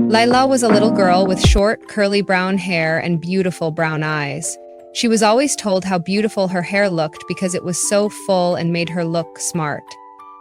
Laila was a little girl with short, curly brown hair and beautiful brown eyes. She was always told how beautiful her hair looked because it was so full and made her look smart.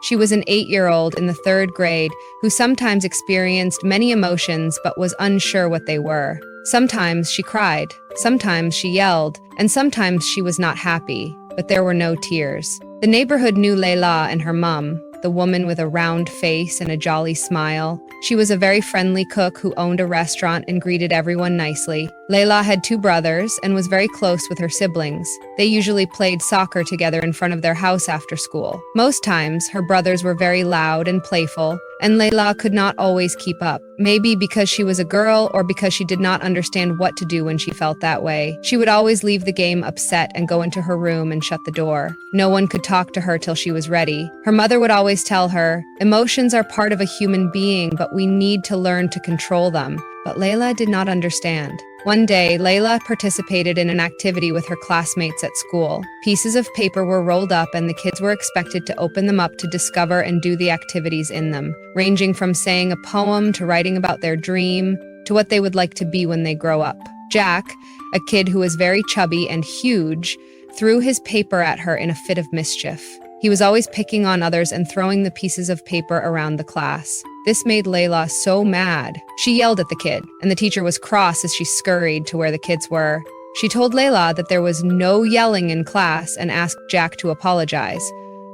She was an 8-year-old in the 3rd grade who sometimes experienced many emotions but was unsure what they were. Sometimes she cried, sometimes she yelled, and sometimes she was not happy, but there were no tears. The neighborhood knew Laila and her mom, the woman with a round face and a jolly smile. She was a very friendly cook who owned a restaurant and greeted everyone nicely. Laila had 2 brothers and was very close with her siblings. They usually played soccer together in front of their house after school. Most times, her brothers were very loud and playful, and Laila could not always keep up. Maybe because she was a girl or because she did not understand what to do when she felt that way. She would always leave the game upset and go into her room and shut the door. No one could talk to her till she was ready. Her mother would always tell her, "Emotions are part of a human being, but we need to learn to control them." But Laila did not understand. One day, Laila participated in an activity with her classmates at school. Pieces of paper were rolled up and the kids were expected to open them up to discover and do the activities in them, ranging from saying a poem to writing about their dream to what they would like to be when they grow up. Jack, a kid who was very chubby and huge, threw his paper at her in a fit of mischief. He was always picking on others and throwing the pieces of paper around the class. This made Laila so mad. She yelled at the kid, and the teacher was cross as she scurried to where the kids were. She told Laila that there was no yelling in class and asked Jack to apologize.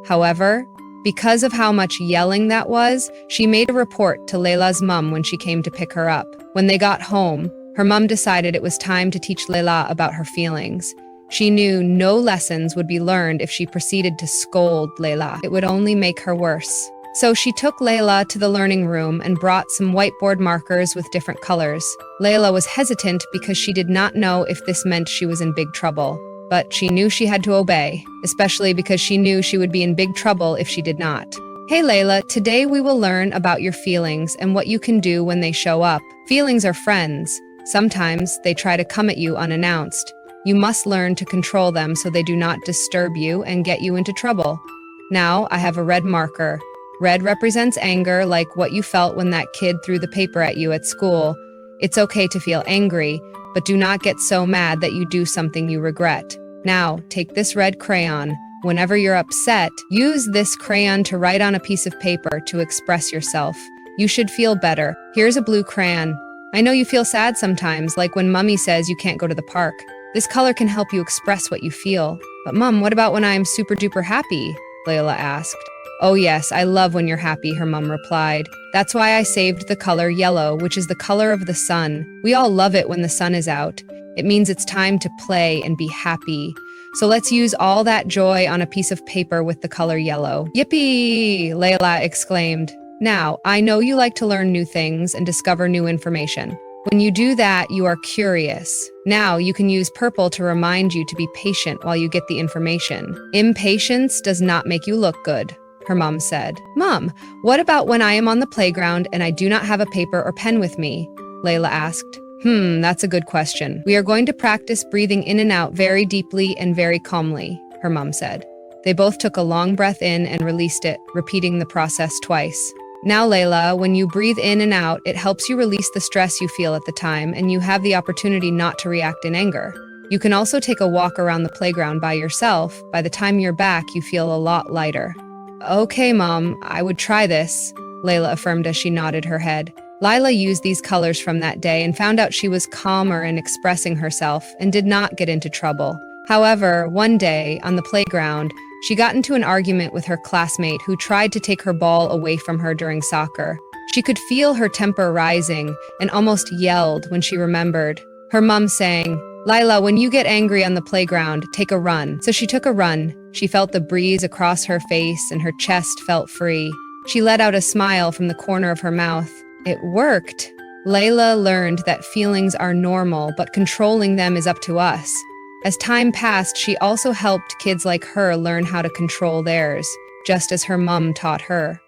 However, because of how much yelling that was, she made a report to Laila's mom when she came to pick her up. When they got home, her mom decided it was time to teach Laila about her feelings. She knew no lessons would be learned if she proceeded to scold Laila. It would only make her worse. So she took Laila to the learning room and brought some whiteboard markers with different colors. Laila was hesitant because she did not know if this meant she was in big trouble. But she knew she had to obey, especially because she knew she would be in big trouble if she did not. Hey Laila, today we will learn about your feelings and what you can do when they show up. Feelings are friends. Sometimes they try to come at you unannounced. You must learn to control them so they do not disturb you and get you into trouble. Now I have a red marker. Red represents anger, like what you felt when that kid threw the paper at you at school. It's okay to feel angry, but do not get so mad that you do something you regret. Now, take this red crayon. Whenever you're upset, use this crayon to write on a piece of paper to express yourself. You should feel better. Here's a blue crayon. I know you feel sad sometimes, like when Mummy says you can't go to the park. This color can help you express what you feel. But Mom, what about when I'm super duper happy? Laila asked. Oh yes, I love when you're happy, her mom replied. That's why I saved the color yellow, which is the color of the sun. We all love it when the sun is out. It means it's time to play and be happy. So let's use all that joy on a piece of paper with the color yellow. Yippee! Laila exclaimed. Now, I know you like to learn new things and discover new information. When you do that, you are curious. Now you can use purple to remind you to be patient while you get the information. Impatience does not make you look good, her mom said. Mom, what about when I am on the playground and I do not have a paper or pen with me? Laila asked. That's a good question. We are going to practice breathing in and out very deeply and very calmly, her mom said. They both took a long breath in and released it, repeating the process twice. Now, Laila, when you breathe in and out, it helps you release the stress you feel at the time, and you have the opportunity not to react in anger. You can also take a walk around the playground by yourself. By the time you're back, you feel a lot lighter. Okay, Mom, I would try this, Laila affirmed as she nodded her head. Laila used these colors from that day and found out she was calmer in expressing herself and did not get into trouble. However, one day, on the playground, she got into an argument with her classmate who tried to take her ball away from her during soccer. She could feel her temper rising and almost yelled when she remembered. Her mom saying, Laila, when you get angry on the playground, take a run. So she took a run. She felt the breeze across her face and her chest felt free. She let out a smile from the corner of her mouth. It worked. Laila learned that feelings are normal, but controlling them is up to us. As time passed, she also helped kids like her learn how to control theirs, just as her mom taught her.